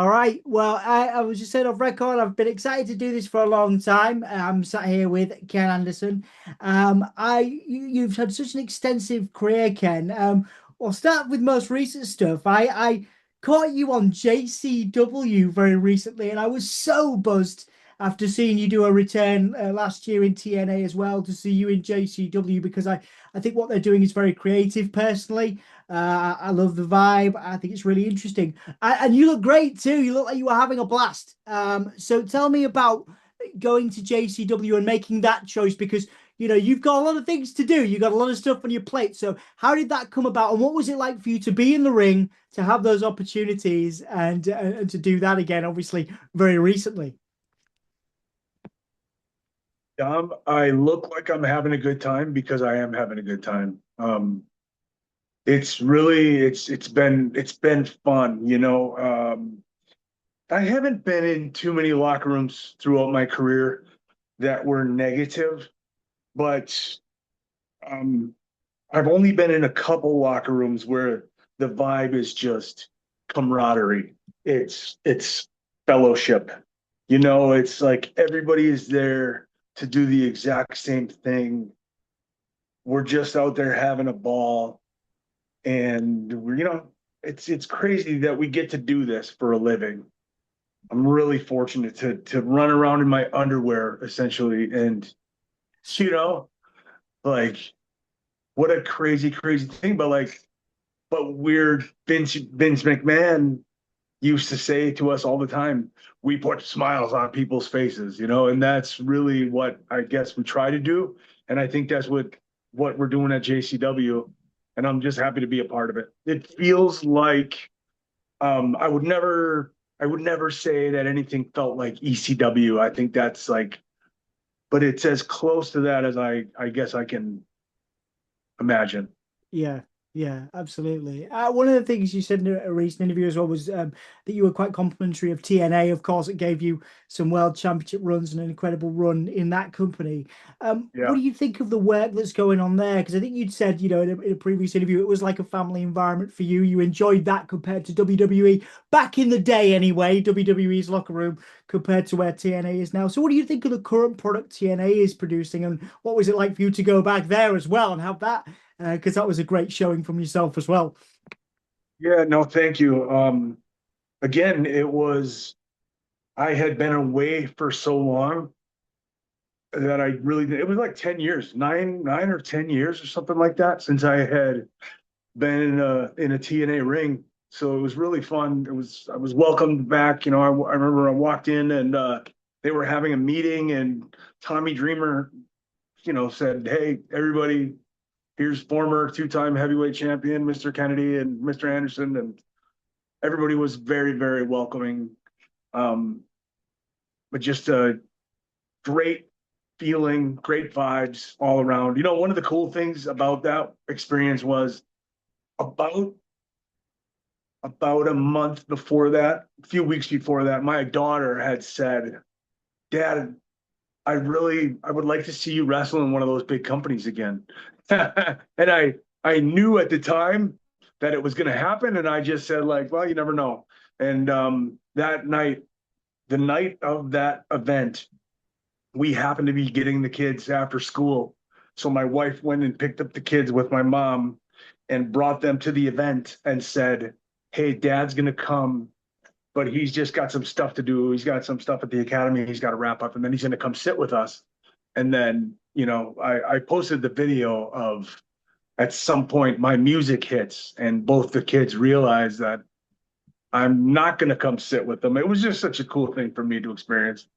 All right. Well, I was just saying off record, I've been excited to do this for a long time. I'm sat here with Ken Anderson. You've had such an extensive career, Ken. I'll start with most recent stuff. I caught you on JCW very recently, and I was so buzzed after seeing you do a return last year in TNA as well to see you in JCW because I think what they're doing is very creative personally. I love the vibe. I think it's really interesting. And you look great too. You look like you were having a blast. So tell me about going to JCW and making that choice because you've got a lot of things to do. You've got a lot of stuff on your plate. So how did that come about, and what was it like for you to be in the ring, to have those opportunities, and to do that again? Obviously, very recently. I look like I'm having a good time because I am having a good time. It's been fun, you know. I haven't been in too many locker rooms throughout my career that were negative, but um, I've only been in a couple locker rooms where the vibe is just camaraderie. It's fellowship. You know, it's like everybody is there to do the exact same thing. We're just out there having a ball, and it's crazy that we get to do this for a living. I'm really fortunate to run around in my underwear essentially, and you know, like what a crazy thing. But weird Vince McMahon used to say to us all the time, we put smiles on people's faces, you know, and that's really what I guess we try to do. And I think that's what we're doing at JCW. And I'm just happy to be a part of it. It feels like I would never say that anything felt like ECW. I think that's like, but it's as close to that as I guess I can imagine. Yeah, yeah, absolutely. One of the things you said in a recent interview as well was that you were quite complimentary of TNA. Of course, it gave you some world championship runs and an incredible run in that company. What Yeah. do you think of the work that's going on there? Because I think you'd said, in a previous interview, it was like a family environment for you. You enjoyed that compared to WWE back in the day, anyway, WWE's locker room compared to where TNA is now. So, what do you think of the current product TNA is producing, and what was it like for you to go back there as well and have that? Because that was a great showing from yourself as well. Yeah, no, thank you. Again, I had been away for so long that it was like 10 years, nine or 10 years or something like that since I had been in a TNA ring. So it was really fun. I was welcomed back. You know, I remember I walked in and they were having a meeting and Tommy Dreamer, said, "Hey, everybody, here's former two-time heavyweight champion, Mr. Kennedy and Mr. Anderson." And everybody was very welcoming. Um, but just a great feeling, great vibes all around. You know, one of the cool things about that experience was about about a month before that, a few weeks before that, my daughter had said, "Dad, I would like to see you wrestle in one of those big companies again." And I knew at the time that it was going to happen, and I just said like, "Well, you never know." And that night, the night of that event, we happened to be getting the kids after school. So my wife went and picked up the kids with my mom and brought them to the event and said, "Hey, Dad's going to come, but he's just got some stuff to do. He's got some stuff at the academy he's got to wrap up, and then he's going to come sit with us." And then, I posted the video of at some point my music hits, and both the kids realize that I'm not going to come sit with them. It was just such a cool thing for me to experience.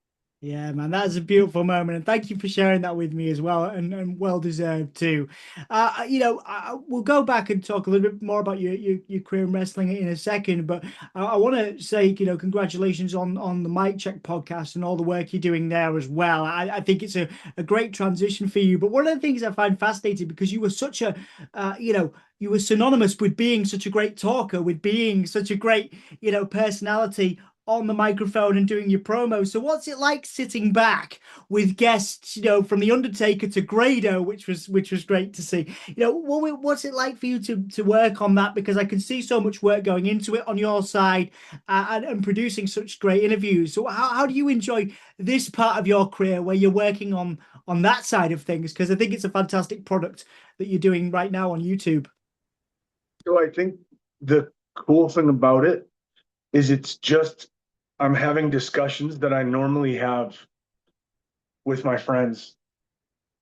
Yeah, man, that's a beautiful moment, and thank you for sharing that with me as well, and well deserved too. We'll go back and talk a little bit more about your career in wrestling in a second, but I want to say, congratulations on the Mic Check podcast and all the work you're doing there as well. I think it's a great transition for you. But one of the things I find fascinating because you were such a, you were synonymous with being such a great talker, with being such a great, personality on the microphone and doing your promo. So what's it like sitting back with guests, from The Undertaker to Grado, which was great to see. What's it like for you to work on that? Because I can see so much work going into it on your side, and producing such great interviews. So how do you enjoy this part of your career where you're working on that side of things? Because I think it's a fantastic product that you're doing right now on YouTube. So I think the cool thing about it is it's just I'm having discussions that I normally have with my friends.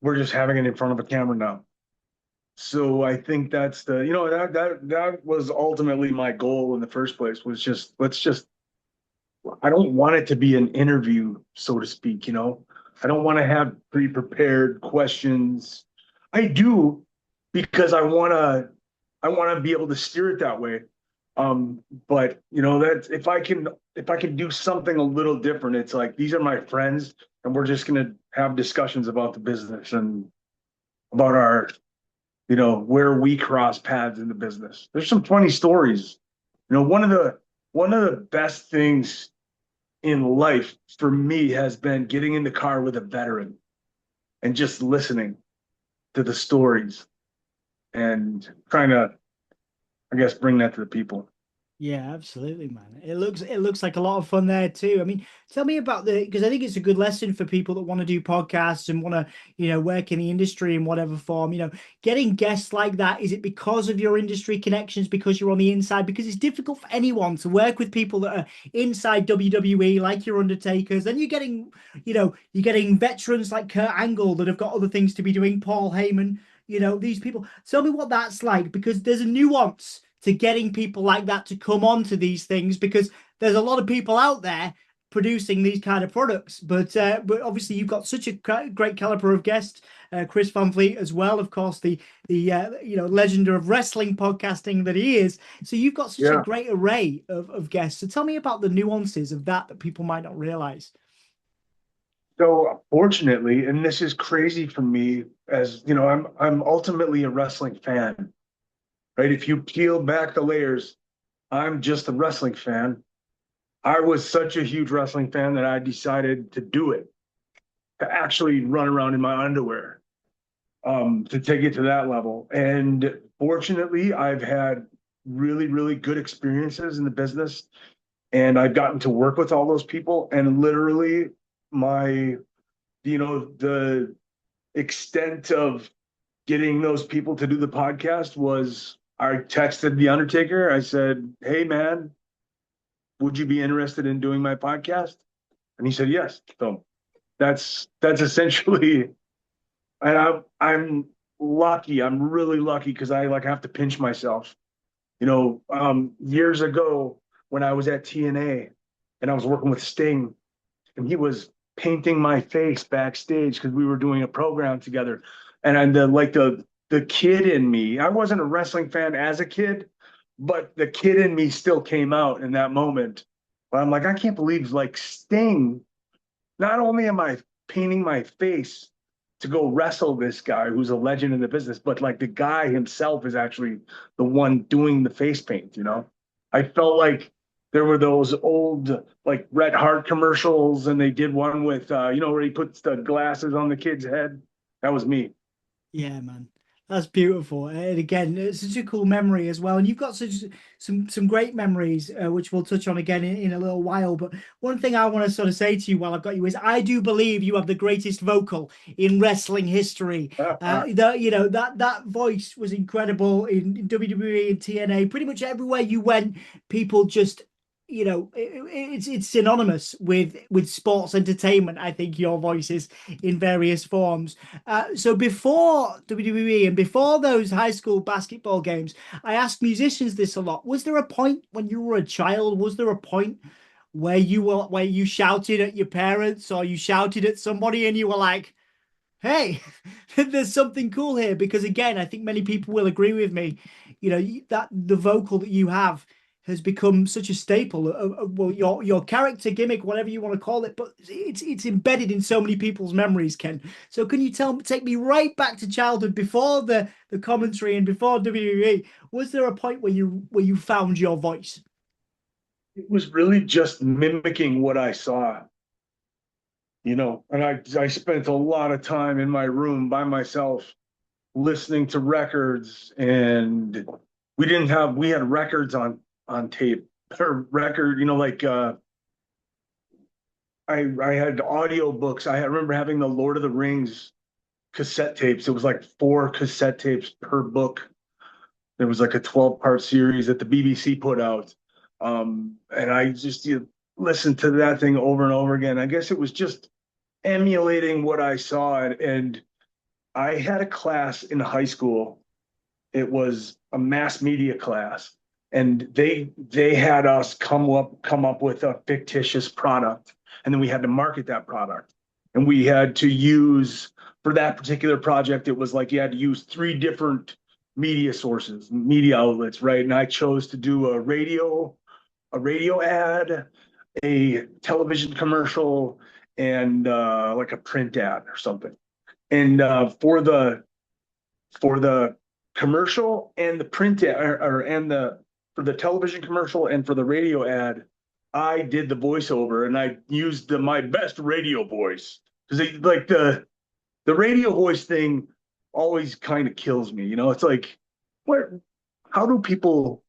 We're just having it in front of a camera now. So I think that's that was ultimately my goal in the first place, was just let's just I don't want it to be an interview, so to speak, you know. I don't want to have pre-prepared questions. I do because I want to be able to steer it that way. But that if I can do something a little different, it's like these are my friends and we're just gonna have discussions about the business and about our, where we cross paths in the business. There's some funny stories. One of the best things in life for me has been getting in the car with a veteran and just listening to the stories and trying to, I guess, bring that to the people. Yeah, absolutely, man. It looks like a lot of fun there too. I mean, tell me about because I think it's a good lesson for people that want to do podcasts and want to, work in the industry in whatever form. Getting guests like that, is it because of your industry connections, because you're on the inside? Because it's difficult for anyone to work with people that are inside WWE, like your Undertakers. Then you're getting veterans like Kurt Angle that have got other things to be doing, Paul Heyman, these people. Tell me what that's like, because there's a nuance to getting people like that to come on to these things, because there's a lot of people out there producing these kind of products, but obviously you've got such a great caliber of guests. Chris Van Vliet as well, of course, the legend of wrestling podcasting that he is. So you've got such a Yeah. great array of guests. So tell me about the nuances of that people might not realize. So fortunately, and this is crazy for me, as you know, I'm ultimately a wrestling fan, right? If you peel back the layers, I'm just a wrestling fan. I was such a huge wrestling fan that I decided to do it, to actually run around in my underwear, to take it to that level. And fortunately, I've had really, really good experiences in the business, and I've gotten to work with all those people. And literally, my, the extent of getting those people to do the podcast was I texted The Undertaker. I said, "Hey, man, would you be interested in doing my podcast?" And he said, "Yes." So that's essentially, and I'm lucky. I'm really lucky because I like have to pinch myself. Years ago when I was at TNA and I was working with Sting, and he was painting my face backstage because we were doing a program together. And the kid in me, I wasn't a wrestling fan as a kid, but the kid in me still came out in that moment. But I'm like, I can't believe like Sting. Not only am I painting my face to go wrestle this guy who's a legend in the business, but like the guy himself is actually the one doing the face paint, you know? I felt like there were those old like Bret Hart commercials, and they did one with where he puts the glasses on the kid's head. That was me. Yeah, man. That's beautiful. And again, it's such a cool memory as well. And you've got such some great memories, which we'll touch on again in a little while. But one thing I want to sort of say to you while I've got you is I do believe you have the greatest vocal in wrestling history. That voice was incredible in WWE and TNA. Pretty much everywhere you went, people just it's synonymous with sports entertainment. I think your voice is in various forms. So before WWE and before those high school basketball games, I ask musicians this a lot. Was there a point when you were a child? Was there a point where you shouted at your parents or you shouted at somebody and you were like, "Hey, there's something cool here"? Because again, I think many people will agree with me. That the vocal that you have has become such a staple of, well, your character gimmick, whatever you want to call it, but it's embedded in so many people's memories, Ken. So can you take me right back to childhood before the commentary and before WWE? Was there a point where you found your voice? it was really just mimicking what I saw, and I spent a lot of time in my room by myself listening to records, and we had records on tape or record, like I had audio books. I remember having the Lord of the Rings cassette tapes. It was like 4 cassette tapes per book. There was like a 12-part series that the BBC put out. And I just listened to that thing over and over again. I guess it was just emulating what I saw. And I had a class in high school. It was a mass media class, and they had us come up with a fictitious product, and then we had to market that product. And we had to use, for that particular project, it was like you had to use 3 different media sources, media outlets, right? And I chose to do a radio ad, a television commercial, and like a print ad or something. And for the commercial and the print ad, and the for the television commercial and for the radio ad, I did the voiceover, and I used my best radio voice, because like the radio voice thing always kind of kills me. It's like, what? How do people?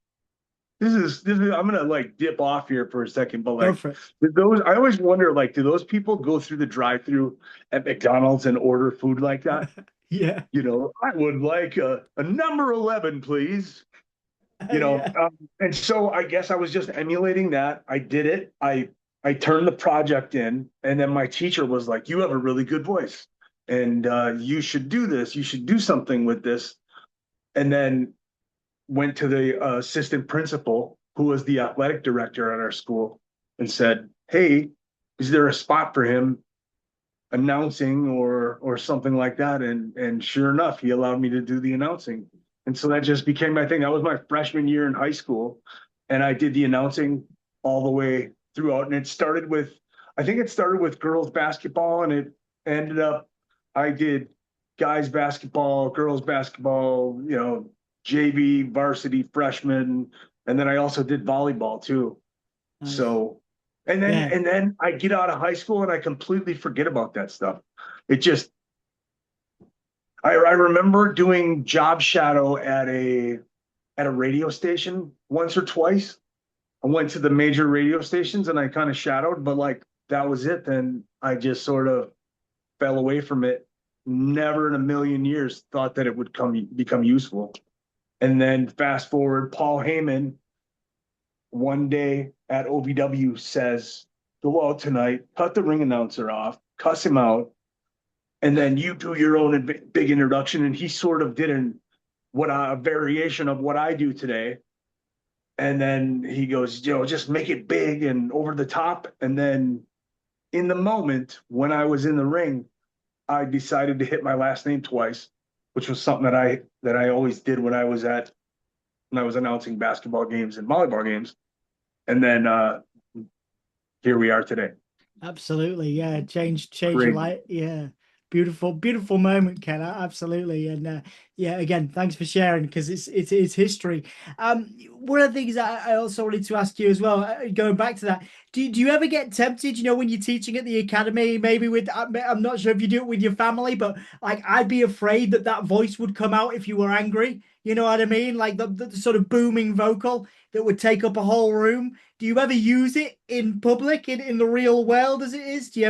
This is. I'm gonna like dip off here for a second, but Go like, for it. I always wonder, like, do those people go through the drive-through at McDonald's and order food like that? Yeah. I would like a number 11, please. Yeah. And so I guess I was just emulating that. I did it. I turned the project in, and then my teacher was like, "You have a really good voice, and you should do this. You should do something with this." And then went to the assistant principal, who was the athletic director at our school, and said, "Hey, is there a spot for him announcing or something like that?" And sure enough, he allowed me to do the announcing. And so that just became my thing. That was my freshman year in high school. And I did the announcing all the way throughout. And I think it started with girls basketball, and it ended up, I did guys basketball, girls basketball, JV, varsity, freshman. And then I also did volleyball too. Nice. So, and then Yeah. and then I get out of high school and I completely forget about that stuff. It just I remember doing job shadow at a radio station once or twice. I went to the major radio stations and I kind of shadowed, but like that was it. Then I just sort of fell away from it. Never in a million years thought that it would become useful. And then fast forward, Paul Heyman one day at OVW says, "Go out tonight, cut the ring announcer off, cuss him out, and then you do your own big introduction." And he sort of did a variation of what I do today. And then he goes, just make it big and over the top. And then in the moment when I was in the ring, I decided to hit my last name twice, which was something that I always did when I was announcing basketball games and volleyball games. And then here we are today. Absolutely, yeah. Change your Crazy. life. Yeah, beautiful, beautiful moment, Ken. Absolutely, and yeah, again, thanks for sharing because it's history. One of the things I also wanted to ask you as well, going back to that, do you ever get tempted? When you're teaching at the academy, maybe with I'm not sure if you do it with your family, but like I'd be afraid that voice would come out if you were angry. You know what I mean? Like the sort of booming vocal that would take up a whole room. Do you ever use it in public, in the real world as it is? Do you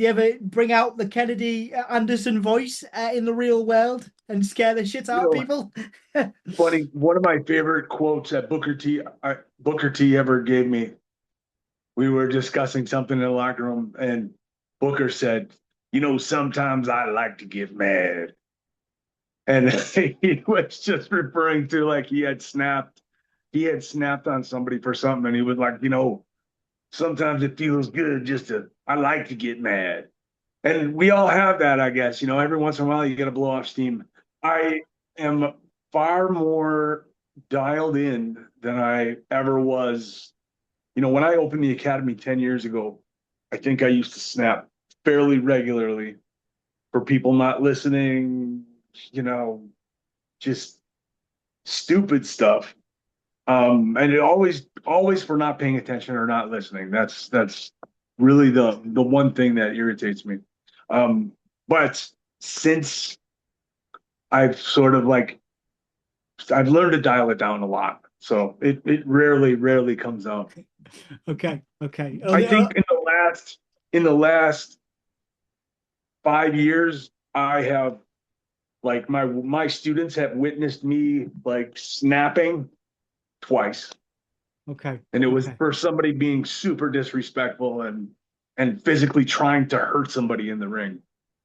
ever bring out the Kennedy Anderson voice in the real world and scare the shit You out of know, people? funny. One of my favorite quotes that Booker T ever gave me. We were discussing something in the locker room, and Booker said, sometimes I like to get mad. And he was just referring to, like, he had snapped on somebody for something, and he was like, sometimes it feels good I like to get mad. And we all have that, I guess. Every once in a while you got to blow off steam. I am far more dialed in than I ever was. When I opened the academy 10 years ago, I think I used to snap fairly regularly for people not listening, you know, just stupid stuff. And it always for not paying attention or not listening. That's really the one thing that irritates me. Um, but since I've sort of like I've learned to dial it down a lot, so it rarely comes out. Okay, okay. I think in the last 5 years, I have like my students have witnessed me like snapping twice. Okay, And it was okay. for somebody being super disrespectful and physically trying to hurt somebody in the ring.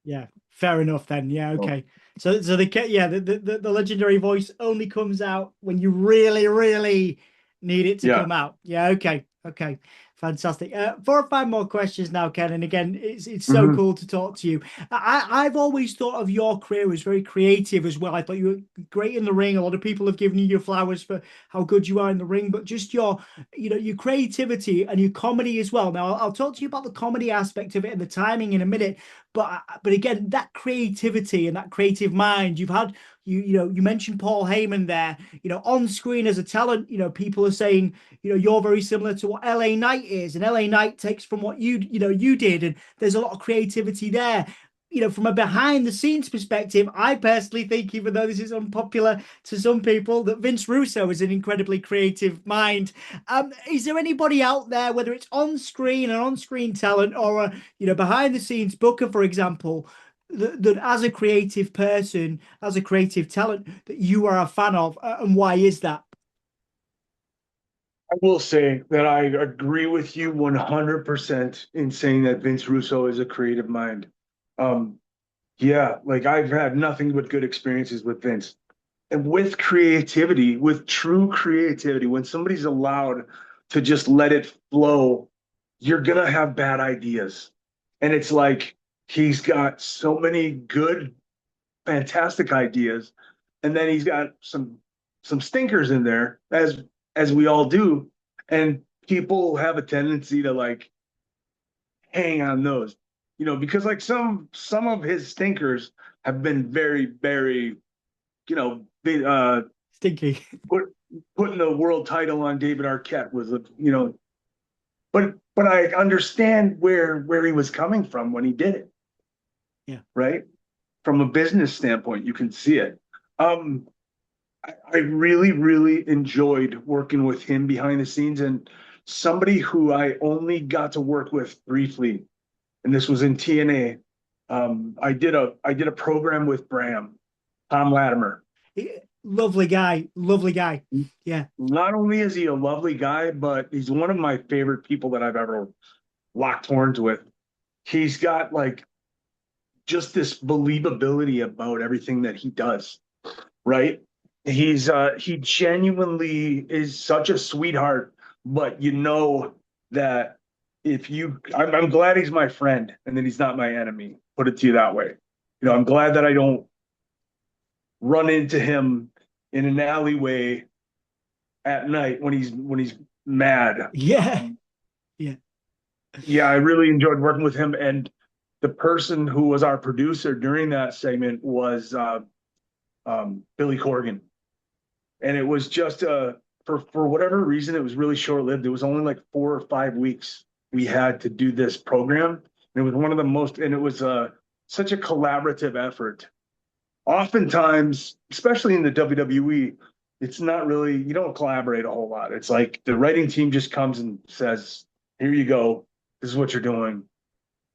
Yeah, fair enough then. Yeah, So, okay. So yeah, the legendary voice only comes out when you really, really need it to yeah. come out. Yeah, okay, okay. Fantastic. 4 or 5 more questions now, Ken. And again, it's so Mhm. cool to talk to you. I've always thought of your career as very creative as well. I thought you were great in the ring. A lot of people have given you your flowers for how good you are in the ring, but just your creativity and your comedy as well. Now, I'll talk to you about the comedy aspect of it and the timing in a minute. But again, that creativity and that creative mind you've had, you mentioned Paul Heyman there. On screen as a talent, people are saying, you're very similar to what LA Knight is, and LA Knight takes from what you did, and there's a lot of creativity there. From a behind the scenes perspective, I personally think, even though this is unpopular to some people, that Vince Russo is an incredibly creative mind. Is there anybody out there, whether it's on screen, an on screen talent, or a behind the scenes booker, for example, that as a creative person, as a creative talent, that you are a fan of, and why is that? I will say that I agree with you 100% in saying that Vince Russo is a creative mind. Um, yeah, like I've had nothing but good experiences with Vince. And with creativity, with true creativity, when somebody's allowed to just let it flow, you're gonna have bad ideas. And it's like he's got so many good, fantastic ideas, and then he's got some stinkers in there, as we all do. And people have a tendency to like hang on those, because like some of his stinkers have been very, they Stinky. put putting the world title on David Arquette was but I understand where he was coming from when he did it, Yeah. right? From a business standpoint, you can see it. Um, I really enjoyed working with him behind the scenes, and somebody who I only got to work with briefly, and this was in TNA. I did a program with Bram, Tom Latimer. Lovely guy. Lovely guy. Yeah. Not only is he a lovely guy, but he's one of my favorite people that I've ever locked horns with. He's got like just this believability about everything that he does, right? He genuinely is such a sweetheart, but that if I'm glad he's my friend and that he's not my enemy. Put it to you that way. Yeah. I'm glad that I don't run into him in an alleyway at night when he's mad. Yeah. Yeah. Yeah, I really enjoyed working with him, and the person who was our producer during that segment was Billy Corgan, and it was just for whatever reason it was really short lived. It was only like 4 or 5 weeks we had to do this program, and it was one of the most, and it was such a collaborative effort. Oftentimes, especially in the WWE, it's not really, you don't collaborate a whole lot. It's like the writing team just comes and says, "Here you go. This is what you're doing."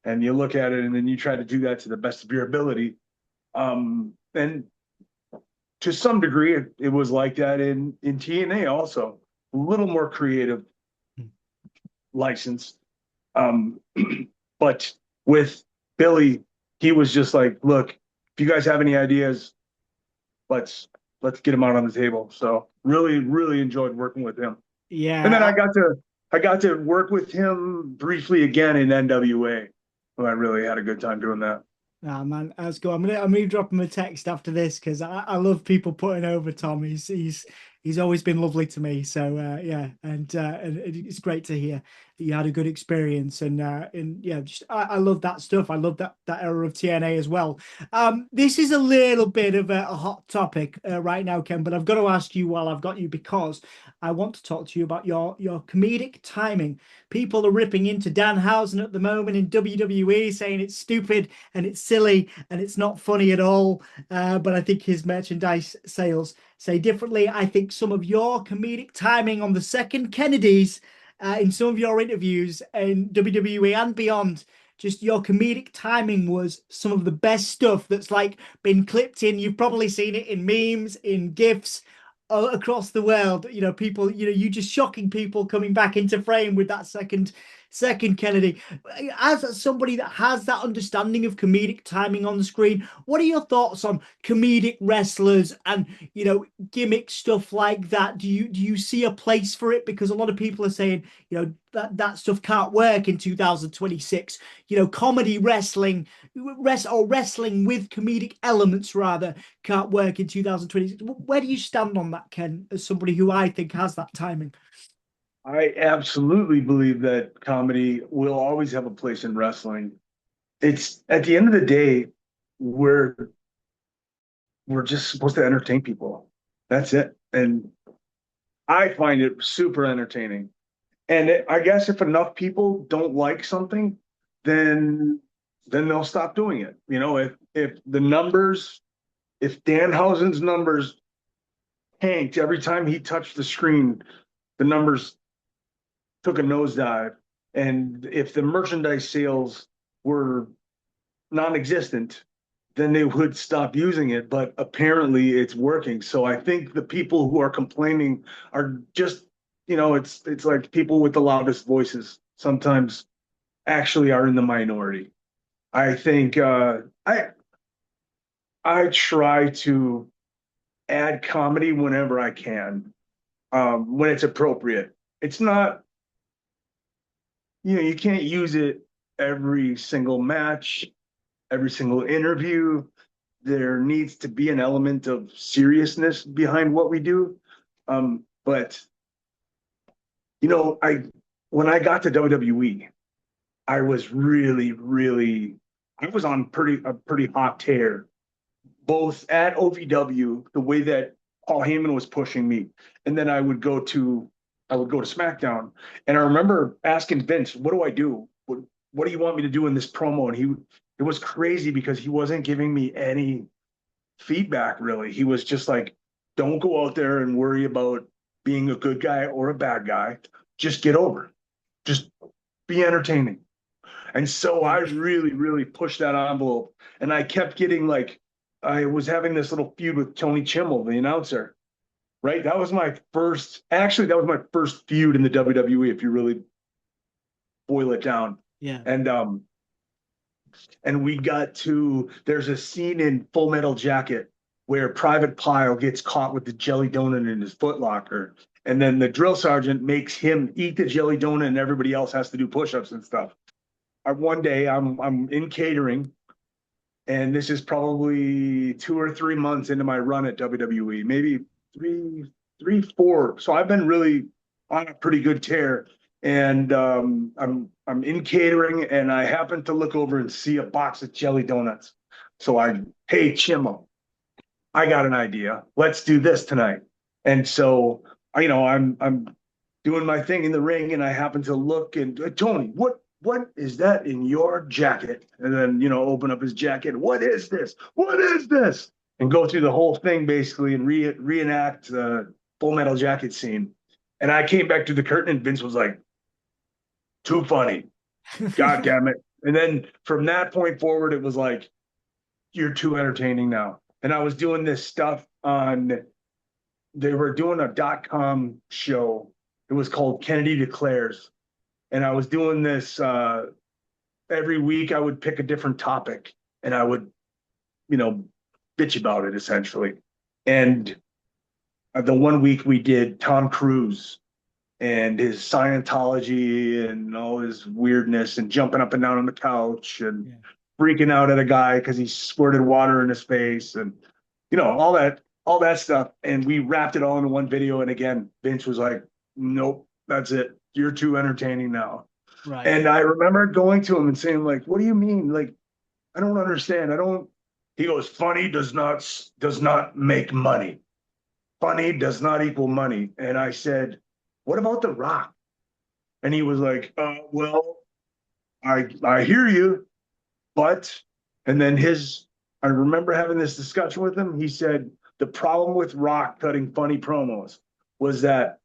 And you look at it and then you try to do that to the best of your ability. And to some degree, it was like that in TNA also, a little more creative license. Um, but with Billy, he was just like, "Look, if you guys have any ideas, let's let's get them out on the table." So really enjoyed working with him. And then Yeah. I got to work with him briefly again in NWA. Well, I really had a good time doing that. Ah, man, let's go. I'm gonna drop him a text after this because I love people putting over Tom. He's always been lovely to me. So yeah, and it's great to hear. you had a good experience. And yeah, just I love that stuff. I love that era of TNA as well. This is a little bit of a hot topic right now, Ken, but I've got to ask you while I've got you, because I want to talk to you about your comedic timing. People are ripping into Danhausen at the moment in WWE, saying it's stupid and it's silly and it's not funny at all. But I think his merchandise sales say differently. I think some of your comedic timing on the second Kennedys in some of your interviews in WWE and beyond, just your comedic timing was some of the best stuff that's like been clipped in. You've probably seen it in memes, in GIFs, across the world. You know, people, you just shocking people coming back into frame with that second Kennedy. As somebody that has that understanding of comedic timing on the screen, what are your thoughts on comedic wrestlers and gimmick stuff like that? Do you see a place for it? Because a lot of people are saying that stuff can't work in 2026. Comedy wrestling, or wrestling with comedic elements rather, can't work in 2026. Where do you stand on that, Ken, as somebody who I think has that timing? I absolutely believe that comedy will always have a place in wrestling. It's at the end of the day, we're we're just supposed to entertain people. That's it. And I find it super entertaining. And I guess if enough people don't like something, then they'll stop doing it. If the numbers, if Danhausen's numbers tanked every time he touched the screen, the numbers took a nosedive. And if the merchandise sales were non-existent, then they would stop using it. But apparently it's working. So I think the people who are complaining are just, it's like people with the loudest voices sometimes actually are in the minority. I think I try to add comedy whenever I can, when it's appropriate. It's not, you can't use it every single match, every single interview. There needs to be an element of seriousness behind what we do. But I when I got to WWE, I was really, really, I was on a pretty hot tear, both at OVW, the way that Paul Heyman was pushing me, and then I would go to SmackDown, and I remember asking Vince, "What do I do? What do you want me to do in this promo?" And it was crazy because he wasn't giving me any feedback really. He was just like, "Don't go out there and worry about being a good guy or a bad guy. Just get over. Just be entertaining." And so I Yeah. really, really pushed that envelope. And I kept getting like, I was having this little feud with Tony Chimmel, the announcer, right? That was my first feud in the WWE, if you really boil it down. Yeah. And we there's a scene in Full Metal Jacket where Private Pile gets caught with the jelly donut in his footlocker. And then the drill sergeant makes him eat the jelly donut and everybody else has to do push-ups and stuff. One day I'm in catering, and this is probably 2 or 3 months into my run at WWE, maybe three, four. So I've been really on a pretty good tear, and I'm in catering, and I happen to look over and see a box of jelly donuts. So hey Chimo, I got an idea. Let's do this tonight. And so I'm doing my thing in the ring, and I happen to look and Tony, what is that in your jacket? And then, open up his jacket. What is this? What is this? And go through the whole thing basically and reenact the Full Metal Jacket scene. And I came back to the curtain and Vince was like, too funny. God damn it. And then from that point forward, it was like, you're too entertaining now. And I was doing this stuff they were doing a .com show. It was called Kennedy Declares. And I was doing this every week. I would pick a different topic and I would, bitch about it essentially. And the one week we did Tom Cruise and his Scientology and all his weirdness and jumping up and down on the couch and freaking out at a guy because he squirted water in his face and, all that stuff. And we wrapped it all into one video. And again, Vince was like, nope, that's it. you're too entertaining now. Right. And I remember going to him and saying, like, what do you mean? Like, I don't understand. I don't. He goes, funny does not make money. Funny does not equal money. And I said, what about The Rock? And he was like, well, I hear you, but and then I remember having this discussion with him. He said the problem with Rock cutting funny promos was that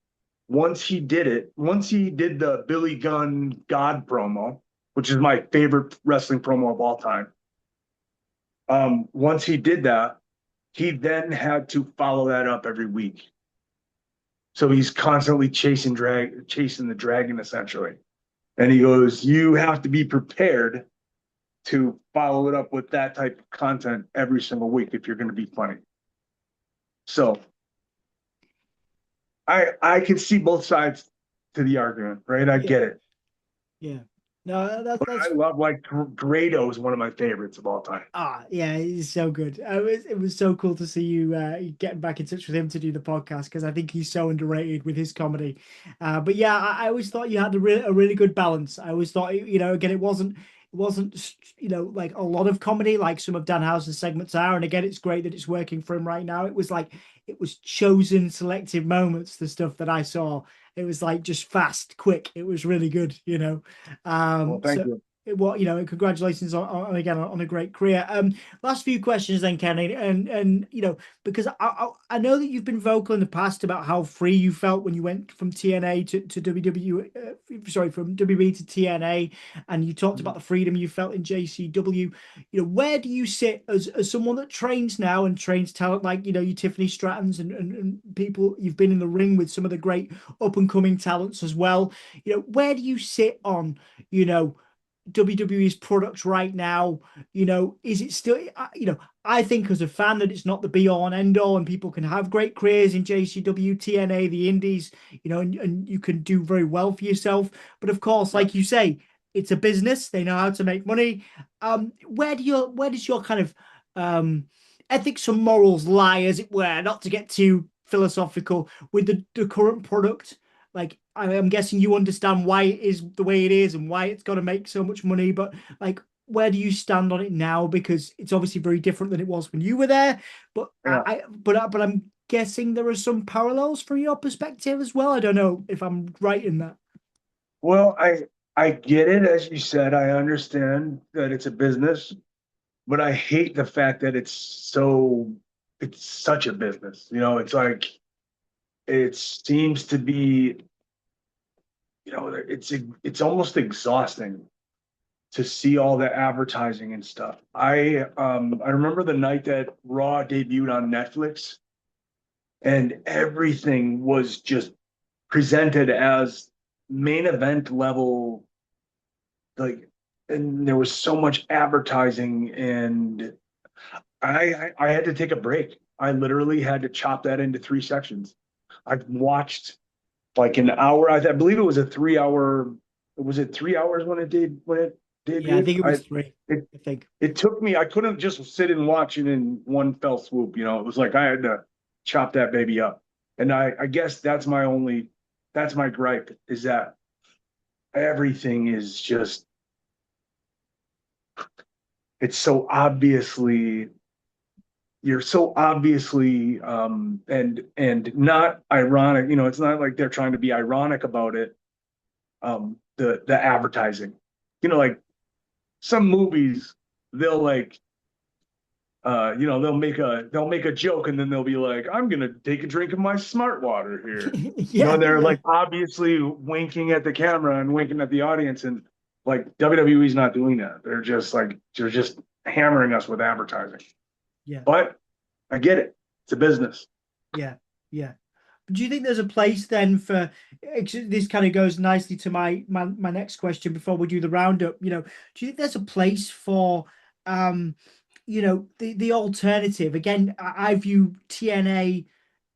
once he did the Billy Gunn God promo, which is my favorite wrestling promo of all time. Once he did that, he then had to follow that up every week. So he's constantly chasing the dragon essentially. And he goes, you have to be prepared to follow it up with that type of content every single week if you're going to be funny. So I can see both sides to the argument, right? I Yeah. get it. Yeah. No, But that's I love like Grado is one of my favorites of all time. yeah, he's so good. It was so cool to see you getting back in touch with him to do the podcast because I think he's so underrated with his comedy. But yeah, I always thought you had a really good balance. I always thought, again, it wasn't like a lot of comedy like some of Danhausen's segments are. And again, it's great that it's working for him right now. It was chosen selective moments, the stuff that I saw. It was like just fast, quick. It was really good. Well, thank So you. congratulations again on a great career. Last few questions then, Kenny, and because I know that you've been vocal in the past about how free you felt when you went from TNA to WWE, sorry, from WB to TNA, and you talked about the freedom you felt in JCW. Where do you sit as someone that trains now and trains talent like you Tiffany Strattons and people you've been in the ring with some of the great up and coming talents as well. Where do you sit on WWE's products right now? Is it still, I think as a fan that it's not the be all and end all, and people can have great careers in JCW, TNA, the indies, and you can do very well for yourself. But of course, Yeah. like you say, it's a business. They know how to make money. Where does your kind of ethics and morals lie, as it were, not to get too philosophical with the current product? Like, I'm guessing you understand why it is the way it is and why it's got to make so much money, but like, where do you stand on it now? Because it's obviously very different than it was when you were there. But Yeah. but I'm guessing there are some parallels from your perspective as well. I don't know if I'm right in that. Well, I get it. As you said, I understand that it's a business, but I hate the fact that it's such a business. It's like it seems to be, it's almost exhausting to see all the advertising and stuff. I remember the night that Raw debuted on Netflix and everything was just presented as main event level, like, and there was so much advertising, and I had to take a break. I literally had to chop that into three sections. I've watched like an hour. I believe it was a 3 hour. Was it 3 hours when it Yeah, I debuted? think it was three. It I think. it took me. I couldn't just sit and watch it in one fell swoop. It was like I had to chop that baby up. And I guess that's my gripe, is that everything is just, it's so obviously, you're so obviously, and not ironic. It's not like they're trying to be ironic about it. The advertising, like some movies, they'll like, they'll make a joke, and then they'll be like, I'm gonna take a drink of my smart water here. Yeah, They're yeah, like obviously winking at the camera and winking at the audience, and like WWE's not doing that. They're just hammering us with advertising. yeah, But I get it. It's a business. yeah, yeah. Do you think there's a place then for this? Kind of goes nicely to my next question before we do the roundup. Do you think there's a place for the alternative? Again, I view TNA.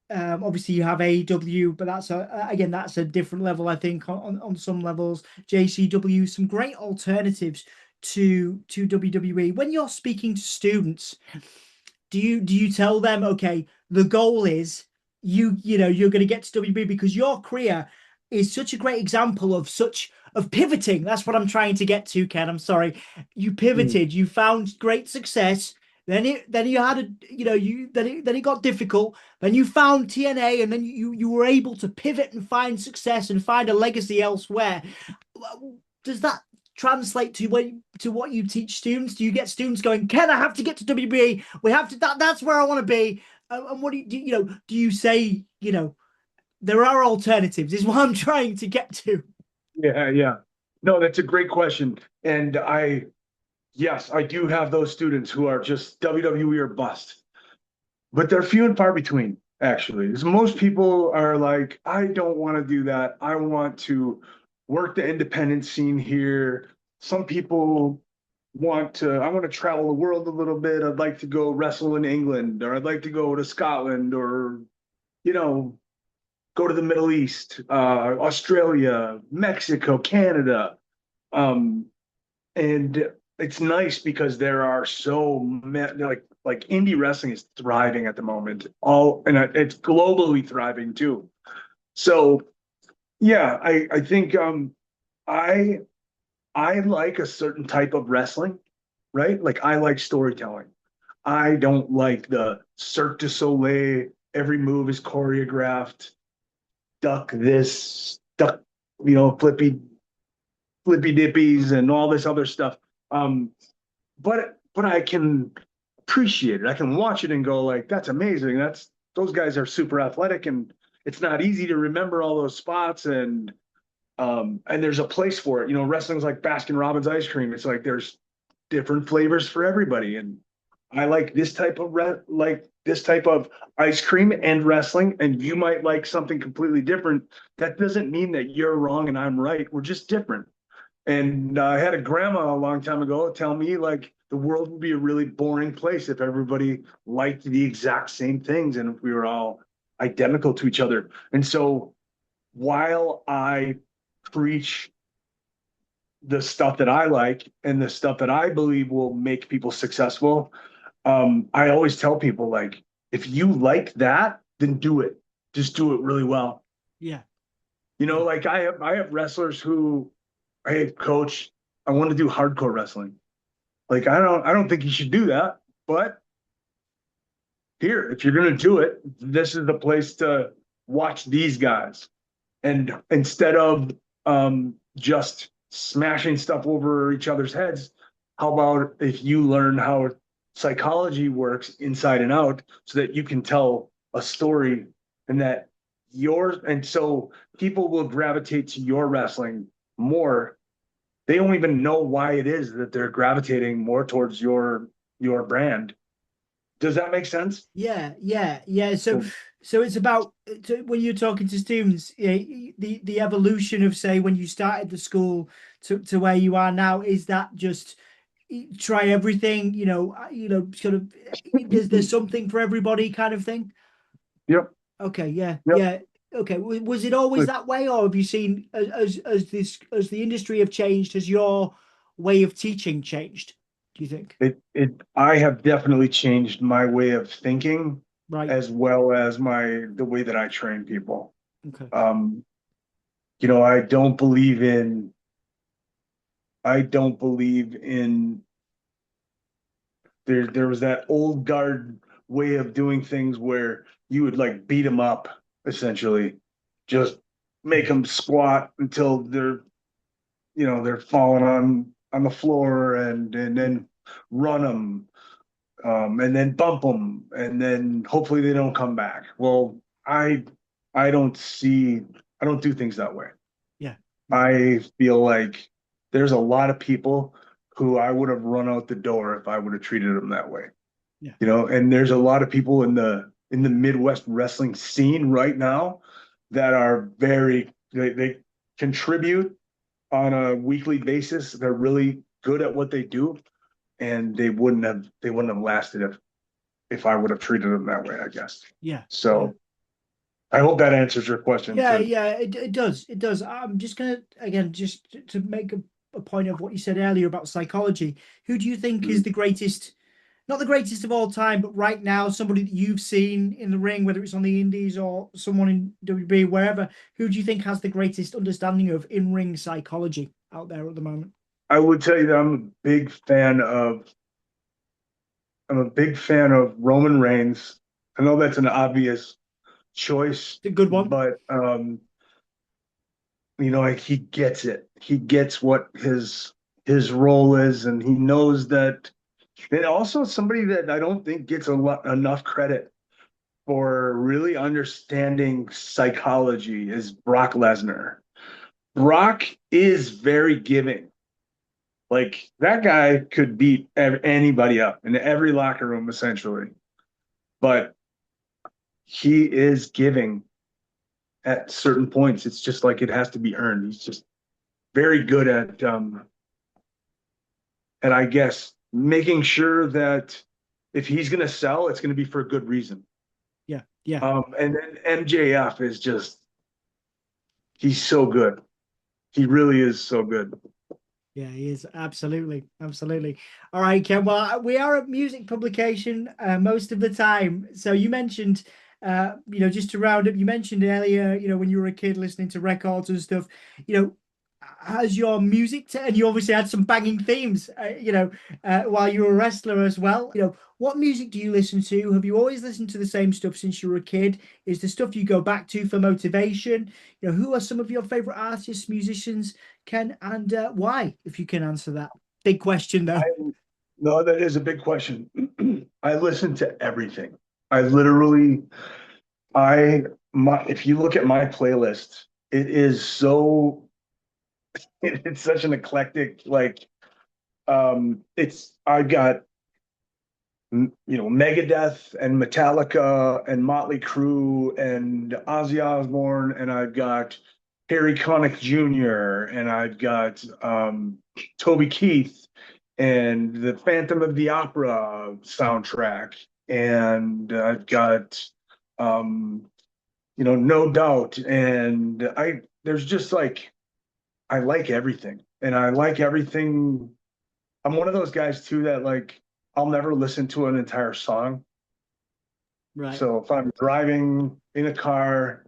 Obviously, you have AEW, but that's a different level. I think on some levels, JCW, some great alternatives to WWE. When you're speaking to students, do you tell them, okay, the goal is you're going to get to WB because your career, is such a great example of pivoting. That's what I'm trying to get to, Ken. I'm sorry. You Mm. pivoted, you found great success. Then you had a you then it got difficult. Then you found TNA, and then you were able to pivot and find success and find a legacy elsewhere. Does that translate to what you teach students? Do you get students going, Ken, I have to get to WB. We have to that's where I want to be. And what do you say, there are alternatives, is what I'm trying to get to. Yeah, yeah. No, that's a great question. And yes, I do have those students who are just WWE or bust, but they're few and far between, actually. Because most people are like, I don't want to do that. I want to work the independent scene here. Some people I want to travel the world a little bit. I'd like to go wrestle in England, or I'd like to go to Scotland, or, you know, go to the Middle East, Australia, Mexico, Canada. Um, and it's nice because there are so many, like indie wrestling is thriving at the moment. And it's globally thriving too. So yeah, I think I I like a certain type of wrestling, right? Like I like storytelling. I don't like the Cirque du Soleil. Every move is choreographed. Duck this, duck, flippy dippies and all this other stuff. Um, but I can appreciate it. I can watch it and go like, that's amazing. Those guys are super athletic, and it's not easy to remember all those spots, and there's a place for it. Wrestling's like Baskin Robbins ice cream. It's like there's different flavors for everybody, and I like this type of ice cream and wrestling, and you might like something completely different. That doesn't mean that you're wrong and I'm right. We're just different. And I had a grandma a long time ago tell me like the world would be a really boring place if everybody liked the exact same things and if we were all identical to each other. And so while I preach the stuff that I like and the stuff that I believe will make people successful, I always tell people like, if you like that, then do it. Just do it really well. Yeah, yeah, Like I have wrestlers who, hey, coach, I want to do hardcore wrestling. Like I don't think you should do that, but here, if you're gonna do it, this is the place to watch these guys. And instead of just smashing stuff over each other's heads, how about if you learn how psychology works inside and out so that you can tell a story and so people will gravitate to your wrestling more. They don't even know why it is that they're gravitating more towards your brand. Does that make sense? yeah. So it's about when you're talking to students, the evolution of, say, when you started the school to where you are now. Is that just try everything? Sort of. There's something for everybody, kind of thing. Yep. Okay, yeah, Yep. yeah. Okay, was it always that way, or have you seen, as the industry have changed, has your way of teaching changed? Do you think? I have definitely changed my way of thinking Right. as well as the way that I train people. Okay. Um, I don't believe in there was that old guard way of doing things where you would like beat them up essentially, just make them squat until they're falling on the floor and then run them, and then bump them, and then hopefully they don't come back. Well, I I don't see I don't do things that way. Yeah. Yeah. I feel like there's a lot of people who I would have run out the door if I would have treated them that way. Yeah. And there's a lot of people in the Midwest wrestling scene right now that are they contribute on a weekly basis. They're really good at what they do, and they wouldn't have lasted if I would have treated them that way, I guess. Yeah. Yeah. So I hope that answers your question Yeah, too. yeah, it does. It does. I'm just gonna, again, just to make a point of what you said earlier about psychology. Who do you think is Mhm. the greatest not the greatest of all time, but right now, somebody that you've seen in the ring, whether it's on the Indies or someone in WB, wherever, who do you think has the greatest understanding of in-ring psychology out there at the moment? I would tell you that I'm a big fan of Roman Reigns. I know that's an obvious choice, It's a good one. but like he gets it. He gets what his role is, and he knows that. And also somebody that I don't think gets enough credit for really understanding psychology is Brock Lesnar. Brock is very giving. Like that guy could beat anybody up in every locker room essentially, but he is giving at certain points. It's just like it has to be earned. He's just very good at I guess making sure that if he's going to sell, it's going to be for a good reason. Yeah, yeah. And then MJF is just he's so good. He really is so good. Yeah, he is absolutely, absolutely. All right, Ken. Well, we are a music publication most of the time. So you mentioned, just to round up, you mentioned earlier, when you were a kid listening to records and stuff. You know, has your music and you obviously had some banging themes, while you were a wrestler as well. What music do you listen to? Have you always listened to the same stuff since you were a kid? Is the stuff you go back to for motivation? Who are some of your favorite artists, musicians, Ken, and why? If you can answer that, big question though. I No, that is a big question. I listen to everything. I literally, if you look at my playlist, it is so, it's such an eclectic, like, I've got, Megadeth and Metallica and Motley Crue and Ozzy Osbourne, and I've got Harry Connick Jr., and I've got Toby Keith and the Phantom of the Opera soundtrack, and I've got No Doubt, and there's just like I like everything, and I like everything. I'm one of those guys too that like I'll never listen to an entire song. Right. So if I'm driving in a car,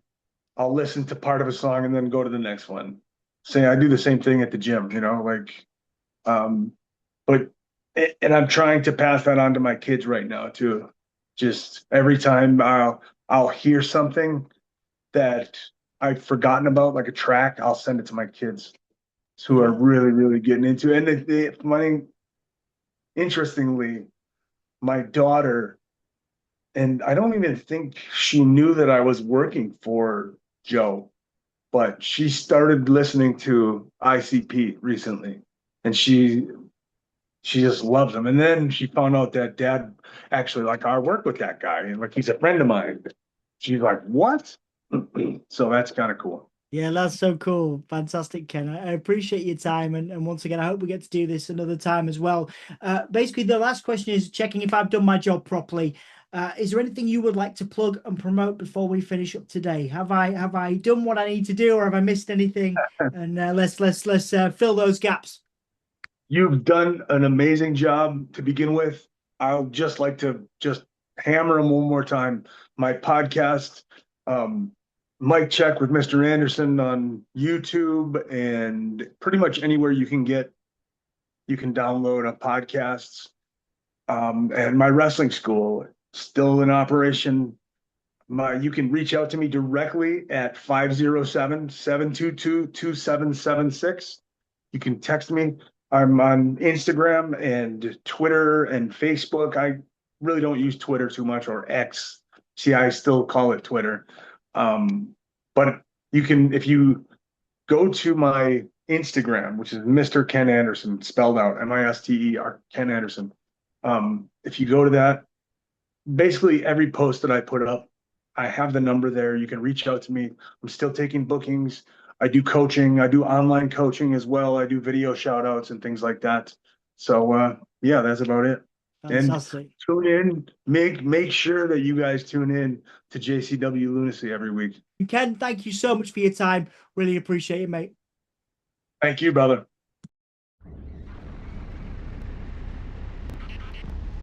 I'll listen to part of a song and then go to the next one. Say I do the same thing at the gym, like um but and I'm trying to pass that on to my kids right now too. Just every time I'll hear something that I've forgotten about, like a track, I'll send it to my kids who are Yeah. really, really getting into it. And interestingly, my daughter, and I don't even think she knew that I was working for Joe, but she started listening to ICP recently, and she just loves him. And then she found out that dad actually like I work with that guy, and like he's a friend of mine. She's like, "What?" So that's kind of cool. Yeah, that's so cool. Fantastic, Ken. I appreciate your time. And once again, I hope we get to do this another time as well. Basically, the last question is checking if I've done my job properly. Is there anything you would like to plug and promote before we finish up today? Have I done what I need to do, or have I missed anything? And let's fill those gaps. You've done an amazing job to begin with. I'll just like to just hammer them one more time. My podcast, um, Mic Check with Mr. Anderson on YouTube and pretty much anywhere you can download a podcasts. And my wrestling school still in operation. You can reach out to me directly at 507-722-2776. You can text me. I'm on Instagram and Twitter and Facebook. I really don't use Twitter too much, or X. See, I still call it Twitter. But you can, if you go to my Instagram, which is Mr. Ken Anderson, spelled out Mister Ken Anderson. If you go to that, basically every post that I put up, I have the number there. You can reach out to me. I'm still taking bookings. I do coaching. I do online coaching as well. I do video shout outs and things like that. So yeah, that's about it. And Fantastic. tune in. Make sure that you guys tune in to JCW Lunacy every week. Ken, thank you so much for your time. Really appreciate it, mate. Thank you, brother.